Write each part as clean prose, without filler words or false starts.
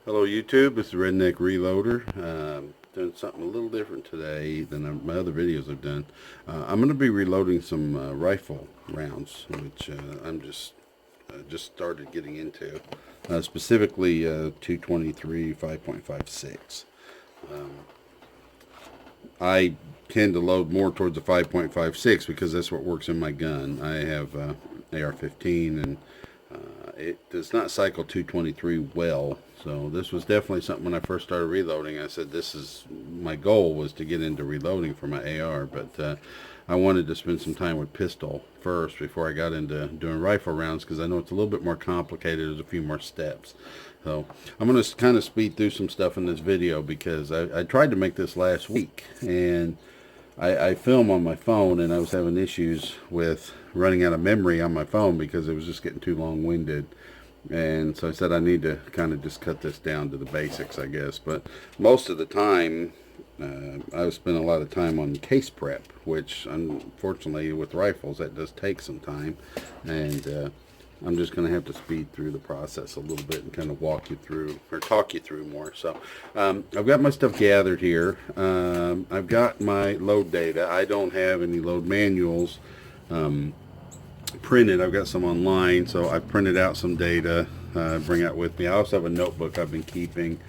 Hello YouTube, it's the Redneck Reloader. Doing something a little different today than my other videos I've done. I'm going to be reloading some rifle rounds, which I'm just started getting into. Specifically 223 5.56. I tend to load more towards the 5.56 because that's what works in my gun. I have AR-15 and it does not cycle 223 well. So this was definitely something when I first started reloading. I said this is my goal was to get into reloading for my AR, but I wanted to spend some time with pistol first before I got into doing rifle rounds because I know it's a little bit more complicated. There's a few more steps. So I'm going to kind of speed through some stuff in this video because I tried to make this last week and I film on my phone and I was having issues with running out of memory on my phone because it was just getting too long-winded. And so I said I need to kind of just cut this down to the basics, I guess. But most of the time, I was spending a lot of time on case prep, which unfortunately with rifles, that does take some time. And I'm just going to have to speed through the process a little bit and kind of walk you through, or talk you through more. So I've got my stuff gathered here. I've got my load data. I don't have any load manuals printed. I've got some online, so I printed out some data, bring out with me. I also have a notebook I've been keeping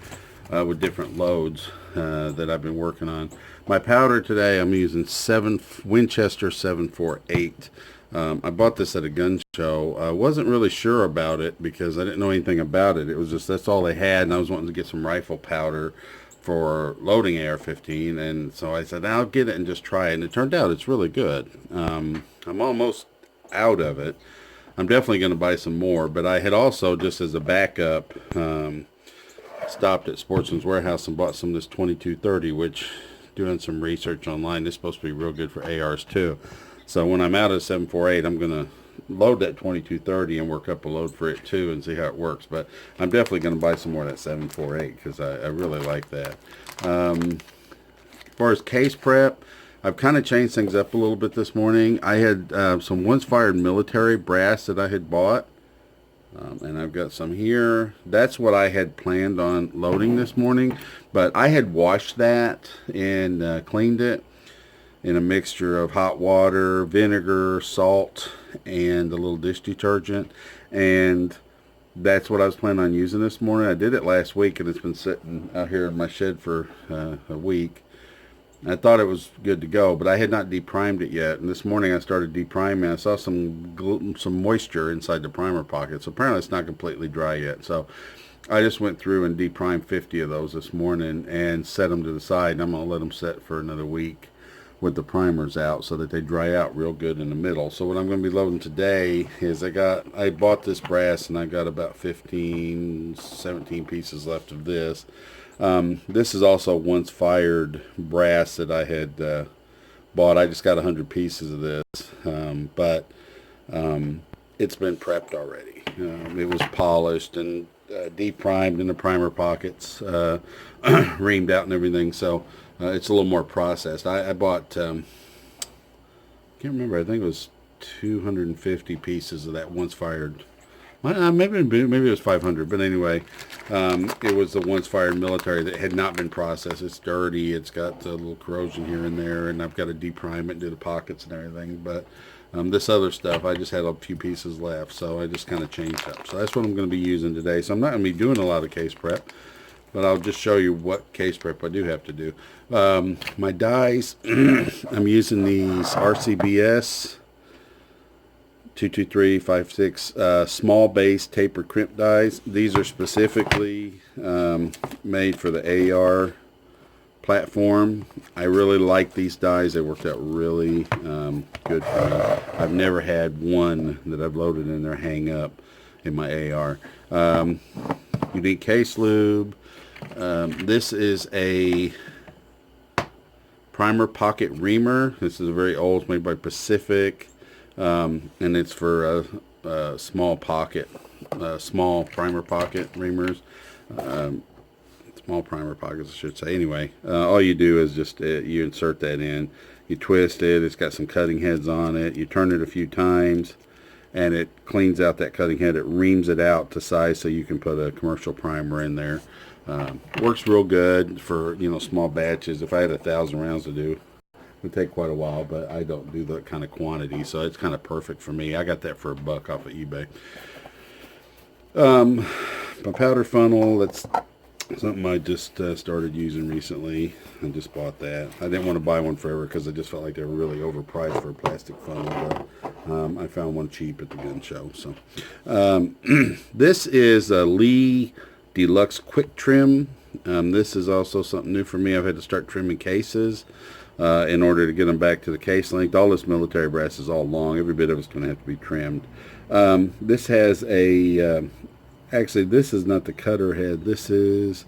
with different loads that I've been working on. My powder today, I'm using Winchester 748. I bought this at a gun show. I wasn't really sure about it because I didn't know anything about it. It was just that's all they had, and I was wanting to get some rifle powder for loading AR-15, and so I said I'll get it and just try it, and it turned out it's really good. I'm almost out of it. I'm definitely going to buy some more, but I had also, just as a backup, stopped at Sportsman's Warehouse and bought some of this 2230, which, doing some research online, is supposed to be real good for ARs too. So when I'm out of 748, I'm going to load that 2230 and work up a load for it too and see how it works. But I'm definitely going to buy some more of that 748 because I really like that. As far as case prep, I've kind of changed things up a little bit this morning. I had some once-fired military brass that I had bought, and I've got some here. That's what I had planned on loading this morning, but I had washed that and cleaned it in a mixture of hot water, vinegar, salt, and a little dish detergent, and that's what I was planning on using this morning. I did it last week, and it's been sitting out here in my shed for a week. I thought it was good to go, but I had not deprimed it yet. And this morning I started depriming. I saw some moisture inside the primer pocket. So apparently it's not completely dry yet. So I just went through and deprimed 50 of those this morning and set them to the side. And I'm going to let them set for another week with the primers out so that they dry out real good in the middle. So what I'm going to be loading today is I bought this brass and I got about 15, 17 pieces left of this. This is also once fired brass that I had bought. I just got 100 pieces of this, but it's been prepped already. It was polished and deprimed in the primer pockets, reamed out and everything, so it's a little more processed. I bought, can't remember, I think it was 250 pieces of that once fired. Maybe it was 500, but anyway, it was the once fired military that had not been processed. It's dirty. It's got a little corrosion here and there, and I've got to deprime it and do the pockets and everything. But this other stuff, I just had a few pieces left, so I just kind of changed up. So that's what I'm going to be using today. So I'm not going to be doing a lot of case prep, but I'll just show you what case prep I do have to do. My dies, I'm using these RCBS 22356 small base taper crimp dies. These are specifically made for the AR platform. I really like these dies. They worked out really good for me. I've never had one that I've loaded in there hang up in my AR. Unique case lube. This is a primer pocket reamer. This is a very old, it's made by Pacific. And it's for small pocket, small primer pocket reamers, small primer pockets, I should say. Anyway, all you do is just you insert that in, you twist it. It's got some cutting heads on it. You turn it a few times, and it cleans out that cutting head. It reams it out to size so you can put a commercial primer in there. Works real good for, you know, small batches. If I had 1,000 rounds to do, it would take quite a while, but I don't do that kind of quantity, so it's kind of perfect for me. I got that for $1 off of eBay. My powder funnel, that's something I just started using recently. I just bought that. I didn't want to buy one forever because I just felt like they were really overpriced for a plastic funnel, but I found one cheap at the gun show. So this is a Lee Deluxe Quick Trim. This is also something new for me. I've had to start trimming cases in order to get them back to the case length. All this military brass is all long. Every bit of it's going to have to be trimmed. This has a actually, this is not the cutter head. This is,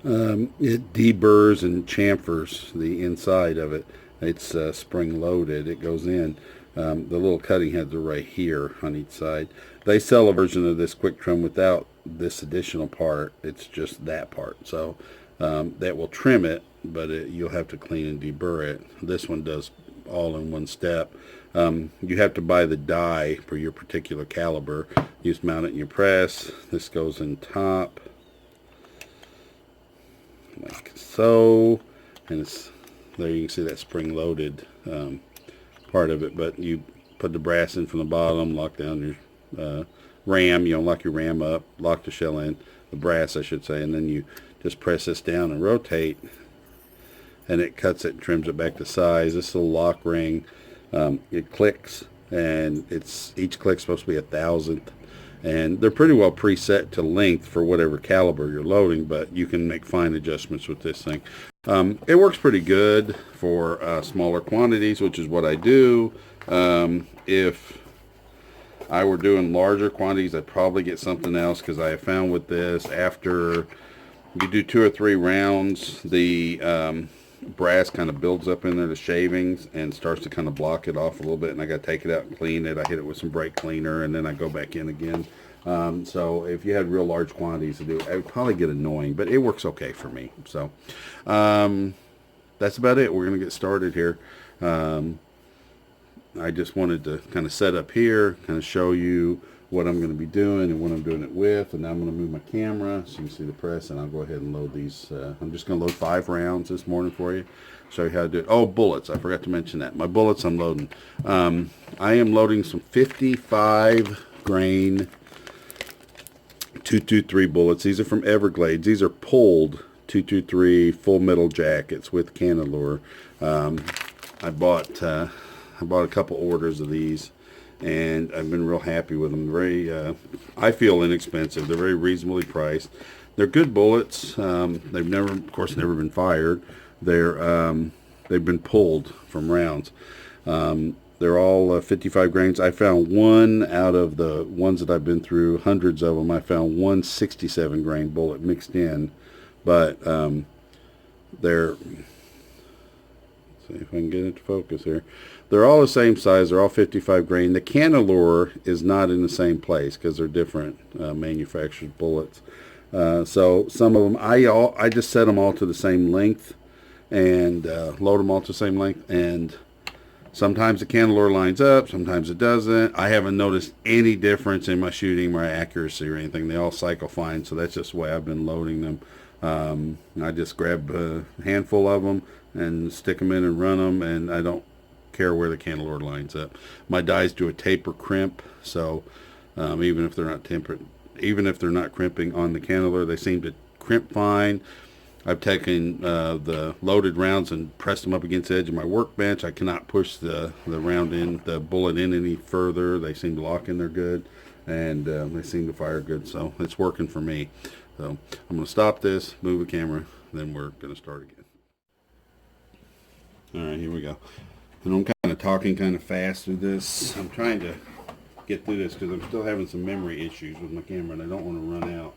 it deburrs and chamfers the inside of it. It's spring loaded. It goes in. The little cutting heads are right here on each side. They sell a version of this quick trim without this additional part. It's just that part. So that will trim it, but you'll have to clean and deburr it. This one does all in one step. You have to buy the die for your particular caliber. You just mount it in your press. This goes in top like so, and it's there. You can see that spring loaded part of it, but you put the brass in from the bottom, lock down your ram. You know, lock your ram up, lock the shell in, the brass I should say, and then you just press this down and rotate, and it cuts it and trims it back to size. This little lock ring, it clicks, and each click's supposed to be 1,000th, and they're pretty well preset to length for whatever caliber you're loading, but you can make fine adjustments with this thing. It works pretty good for smaller quantities, which is what I do. If I were doing larger quantities, I'd probably get something else, because I have found with this, after you do 2 or 3 rounds, the brass kind of builds up in there, the shavings, and starts to kind of block it off a little bit, and I got to take it out and clean it. I hit it with some brake cleaner, and then I go back in again. So if you had real large quantities to do, it would probably get annoying, but it works okay for me. So that's about it. We're going to get started here. I just wanted to kind of set up here, kind of show you what I'm going to be doing and what I'm doing it with, and now I'm going to move my camera so you can see the press, and I'll go ahead and load these. I'm just going to load 5 rounds this morning for you, show you how to do it. Oh, bullets, I forgot to mention that. My bullets I'm loading. I am loading some 55 grain 223 bullets. These are from Everglades. These are pulled 223 full metal jackets with cantilure. I bought a couple orders of these, and I've been real happy with them. Very, I feel, inexpensive. They're very reasonably priced. They're good bullets. They've never, of course, never been fired. They've been pulled from rounds. They're all 55 grains. I found one out of the ones that I've been through, hundreds of them. I found one 67 grain bullet mixed in, but they're. See if I can get it to focus here. They're all the same size. They're all 55 grain. The cantilure is not in the same place because they're different manufactured bullets. So some of them, I just set them all to the same length and load them all to the same length. And sometimes the cantilure lines up, sometimes it doesn't. I haven't noticed any difference in my shooting, my accuracy, or anything. They all cycle fine. So that's just the way I've been loading them. I just grab a handful of them and stick them in and run them, and I don't care where the cantilure lines up. My dies do a taper crimp, so even if they're not tempered, even if they're not crimping on the cantilure, they seem to crimp fine. I've taken the loaded rounds and pressed them up against the edge of my workbench. I cannot push the bullet in any further. They seem to lock in there good, and they seem to fire good, so it's working for me. So I'm going to stop this, move the camera, then we're going to start again. Alright, here we go. And I'm kind of talking kind of fast through this. I'm trying to get through this because I'm still having some memory issues with my camera, and I don't want to run out.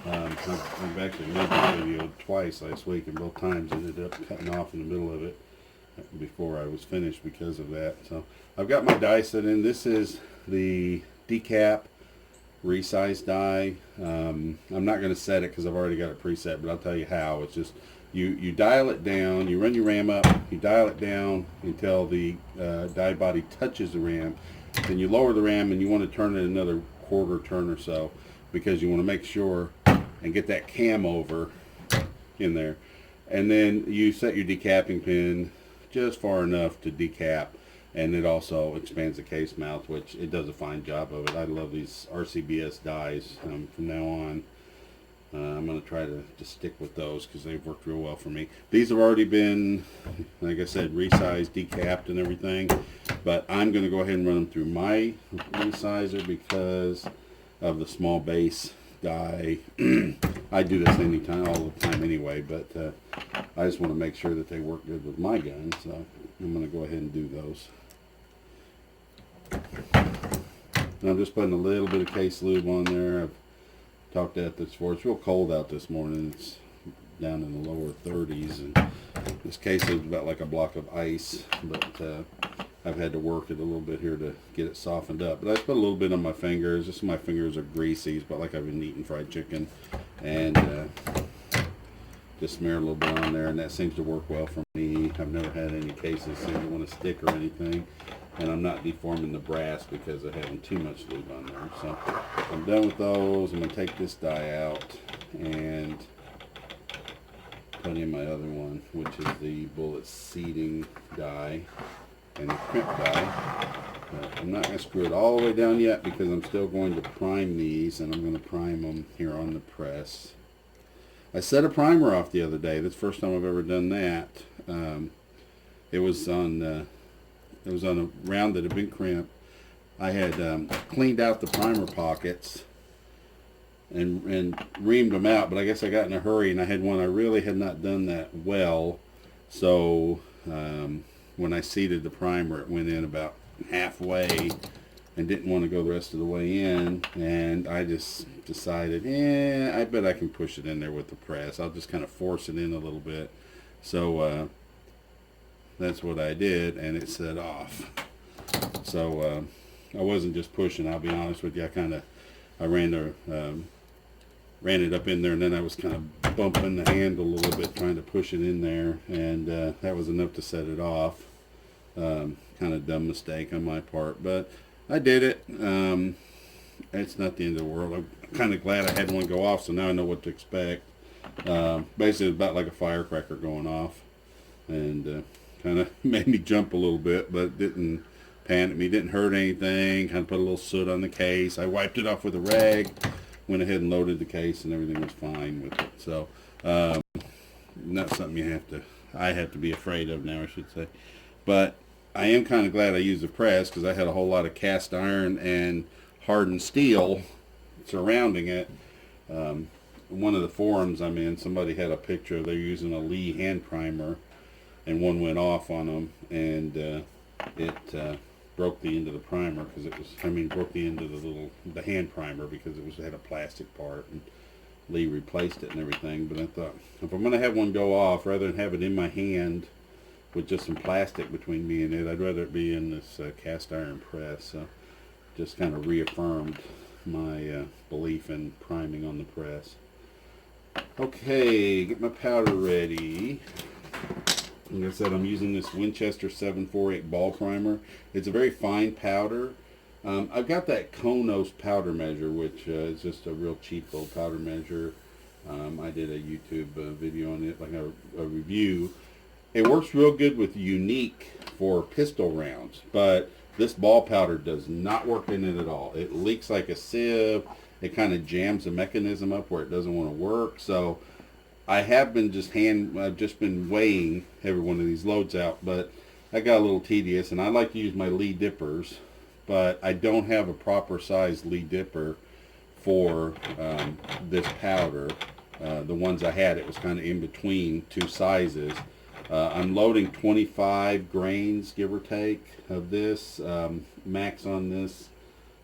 I've actually made this video twice last week, and both times ended up cutting off in the middle of it before I was finished because of that. So I've got my die set in. This is the decap resize die. I'm not going to set it because I've already got it preset, but I'll tell you how. It's just you dial it down, you run your ram up, you dial it down until the die body touches the ram, then you lower the ram and you want to turn it another quarter turn or so, because you want to make sure and get that cam over in there. And then you set your decapping pin just far enough to decap, and it also expands the case mouth, which it does a fine job of it. I love these RCBS dies. From now on, I'm going to try to just stick with those because they've worked real well for me. These have already been, like I said, resized, decapped and everything, but I'm going to go ahead and run them through my resizer because of the small base die. I do this anytime, all the time anyway, but I just want to make sure that they work good with my gun, so I'm going to go ahead and do those. And I'm just putting a little bit of case lube on there. I've talked about this before. It's real cold out this morning. It's down in the lower 30s, and this case is about like a block of ice, but I've had to work it a little bit here to get it softened up. But I just put a little bit on my fingers. Just my fingers are greasy, but like I've been eating fried chicken, and just smear a little bit on there, and that seems to work well for me. I've never had any cases seem to want to stick or anything, and I'm not deforming the brass because of having too much lube on there. So I'm done with those. I'm going to take this die out and put in my other one, which is the bullet seating die and the crimp die. I'm not going to screw it all the way down yet because I'm still going to prime these, and I'm going to prime them here on the press. I set a primer off the other day. That's the first time I've ever done that. It was on a round that had been crimped. I had cleaned out the primer pockets and reamed them out, but I guess I got in a hurry, and I had one I really had not done that well. So when I seated the primer, it went in about halfway and didn't want to go the rest of the way in, and I just decided, I bet I can push it in there with the press. I'll just kind of force it in a little bit. So that's what I did, and it set off. So I wasn't just pushing, I'll be honest with you. I ran it up in there, and then I was kind of bumping the handle a little bit trying to push it in there, and that was enough to set it off. Kind of dumb mistake on my part, but I did it. It's not the end of the world. I'm kind of glad I had one go off, so now I know what to expect. Basically, about like a firecracker going off, and kind of made me jump a little bit, but didn't panic me, didn't hurt anything. Kind of put a little soot on the case. I wiped it off with a rag, went ahead and loaded the case, and everything was fine with it. So not something I have to be afraid of now, I should say. But I am kind of glad I used the press because I had a whole lot of cast iron and hardened steel surrounding it. One of the forums I'm in, somebody had a picture. They're using a Lee hand primer, and one went off on them, and it broke the end of the primer because broke the end of the hand primer because it had a plastic part, and Lee replaced it and everything. But I thought, if I'm going to have one go off, rather than have it in my hand with just some plastic between me and it, I'd rather it be in this cast iron press. So just kind of reaffirmed my belief in priming on the press. Okay, get my powder ready. Like I said, I'm using this Winchester 748 ball primer. It's a very fine powder. I've got that Konos powder measure, which is just a real cheap little powder measure. I did a YouTube video on it, like a review. It works real good with Unique for pistol rounds, but this ball powder does not work in it at all. It leaks like a sieve. It kind of jams the mechanism up where it doesn't want to work. So I've just been weighing every one of these loads out, but I got a little tedious, and I like to use my Lee dippers, but I don't have a proper size Lee dipper for this powder. The ones I had, it was kind of in between two sizes. I'm loading 25 grains, give or take, of this. Max on this,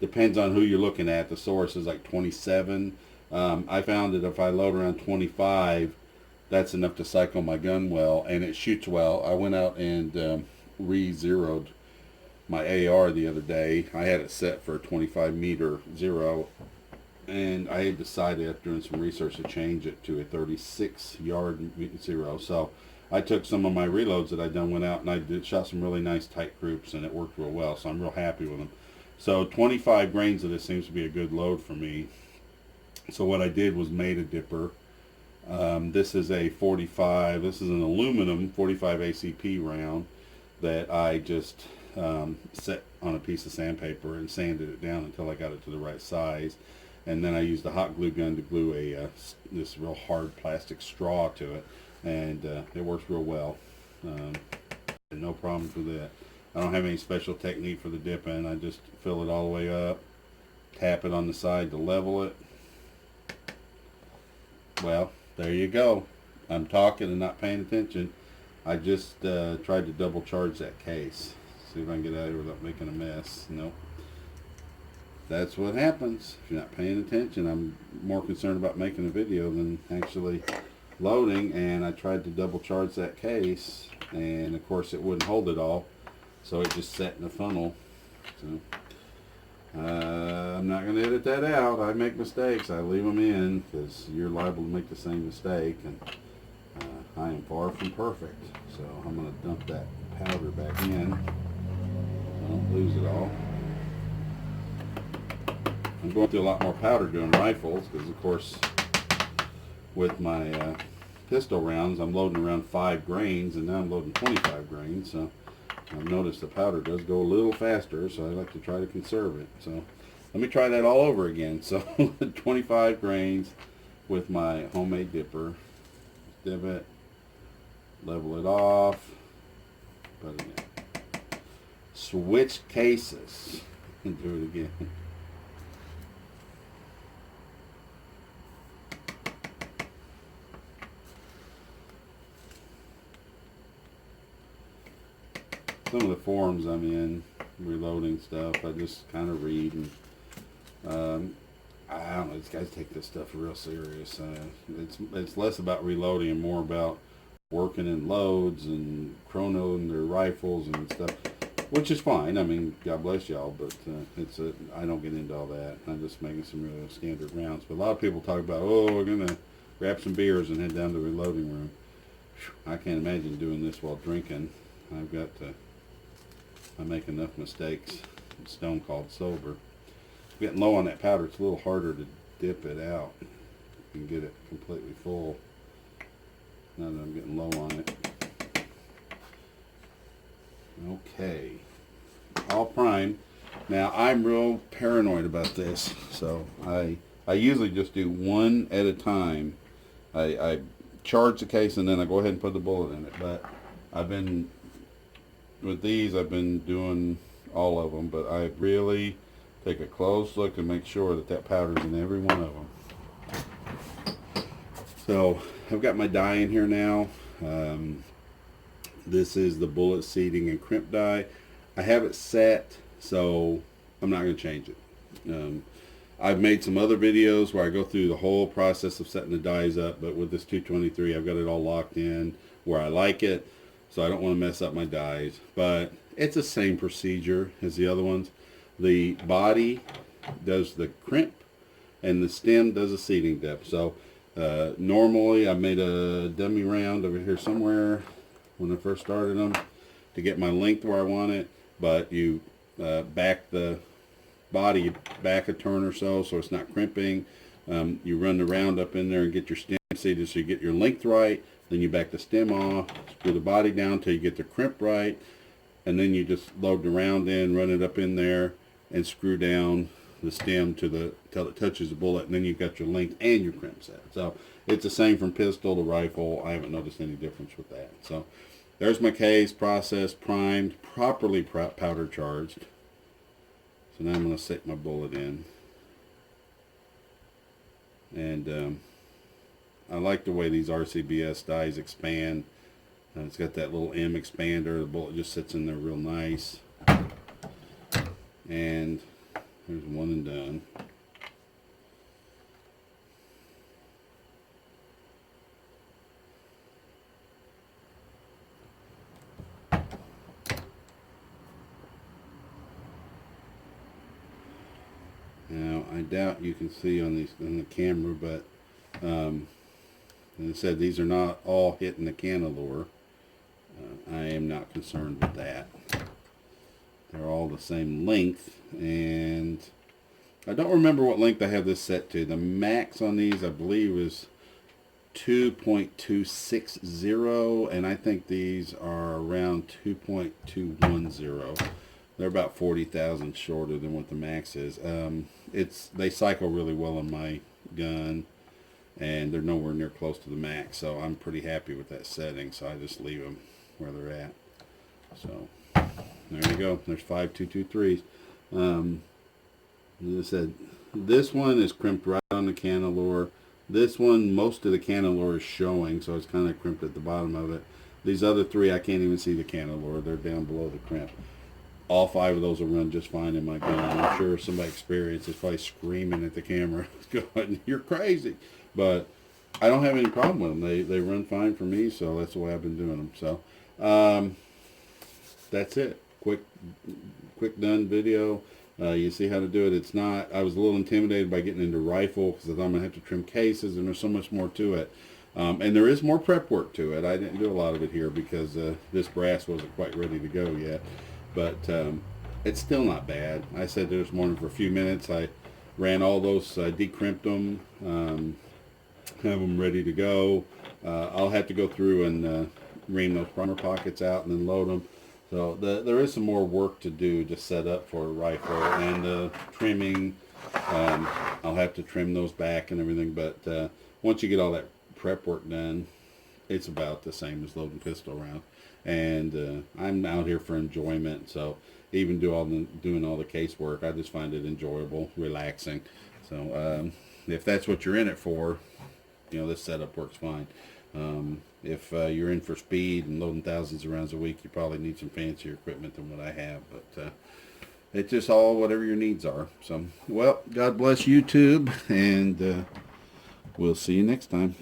depends on who you're looking at. The source is like 27. I found that if I load around 25, that's enough to cycle my gun well, and it shoots well. I went out and re-zeroed my AR the other day. I had it set for a 25 meter zero, and I had decided after doing some research to change it to a 36 yard zero. So I took some of my reloads that I'd done, went out and shot some really nice tight groups, and it worked real well. So I'm real happy with them. So 25 grains of this seems to be a good load for me. So what I did was made a dipper. This is a 45, this is an aluminum 45 ACP round that I just set on a piece of sandpaper and sanded it down until I got it to the right size. And then I used a hot glue gun to glue this real hard plastic straw to it, and it works real well. No problems with it. I don't have any special technique for the dipping. I just fill it all the way up, tap it on the side to level it. Well, there you go. I'm talking and not paying attention. I just tried to double charge that case. See if I can get out of here without making a mess. Nope. That's what happens if you're not paying attention. I'm more concerned about making a video than actually loading, and I tried to double charge that case, and of course it wouldn't hold it all, so it just sat in the funnel. So I'm not going to edit that out. I make mistakes. I leave them in because you're liable to make the same mistake, and I am far from perfect. So I'm going to dump that powder back in. I don't lose it all. I'm going through a lot more powder doing rifles because, of course, with my pistol rounds, I'm loading around 5 grains, and now I'm loading 25 grains. So I've noticed the powder does go a little faster, so I like to try to conserve it. So let me try that all over again. So 25 grains with my homemade dipper. Dip it, level it off, put it in. Switch cases and do it again. Some of the forums I'm in, reloading stuff, I just kind of read, and I don't know, these guys take this stuff real serious. It's less about reloading and more about working in loads and chronoing their rifles and stuff, which is fine. I mean, God bless y'all, but I don't get into all that. I'm just making some real standard rounds. But a lot of people talk about, oh, we're gonna grab some beers and head down to the reloading room. I can't imagine doing this while drinking. I make enough mistakes. I'm stone cold sober. Getting low on that powder, it's a little harder to dip it out and get it completely full. Now that I'm getting low on it. Okay, all primed. Now I'm real paranoid about this, so I usually just do one at a time. I charge the case and then I go ahead and put the bullet in it. But with these, I've been doing all of them, but I really take a close look to make sure that powder's in every one of them. So I've got my die in here now. This is the bullet seating and crimp die. I have it set, so I'm not going to change it. I've made some other videos where I go through the whole process of setting the dies up, but with this 223, I've got it all locked in where I like it, so I don't want to mess up my dies. But it's the same procedure as the other ones. The body does the crimp, and the stem does a seating depth. So normally I made a dummy round over here somewhere when I first started them to get my length where I want it, but you back the body back a turn or so it's not crimping. You run the round up in there and get your stem seated so you get your length right. Then you back the stem off, screw the body down till you get the crimp right, and then you just load the round in, run it up in there, and screw down the stem till it touches the bullet, and then you've got your length and your crimp set. So it's the same from pistol to rifle. I haven't noticed any difference with that. So there's my case, processed, primed, properly powder charged. So now I'm going to set my bullet in. And I like the way these RCBS dies expand. It's got that little M expander. The bullet just sits in there real nice. And there's one and done. Now I doubt you can see on the camera, but as I said, these are not all hitting the cantilure. I am not concerned with that. They're all the same length, and I don't remember what length I have this set to. The max on these, I believe, is 2.260, and I think these are around 2.210. They're about 40,000 shorter than what the max is. They cycle really well on my gun, and they're nowhere near close to the max, so I'm pretty happy with that setting. So I just leave them where they're at. So there you go. There's 5223s. As I said, this one is crimped right on the cantilure. This one, most of the cantilure is showing, so it's kind of crimped at the bottom of it. These other three, I can't even see the cantilure. They're down below the crimp. All 5 of those will run just fine in my gun. I'm sure somebody experienced is probably screaming at the camera, going, "You're crazy!" But I don't have any problem with them. They run fine for me, so that's the way I've been doing them. So that's it. Quick done video. You see how to do it. It's not, I was a little intimidated by getting into rifle because I thought I'm going to have to trim cases, and there's so much more to it. And there is more prep work to it. I didn't do a lot of it here because this brass wasn't quite ready to go yet. But it's still not bad. I said this morning for a few minutes. I ran all those, I decrimped them, have them ready to go. I'll have to go through and ream those primer pockets out and then load them. So there is some more work to do to set up for a rifle, and trimming. I'll have to trim those back and everything, but once you get all that prep work done, it's about the same as loading pistol round. And I'm out here for enjoyment, so even doing all the case work, I just find it enjoyable, relaxing. So if that's what you're in it for, this setup works fine. If you're in for speed and loading thousands of rounds a week, you probably need some fancier equipment than what I have. But it's just all whatever your needs are. So, well, God bless YouTube, and we'll see you next time.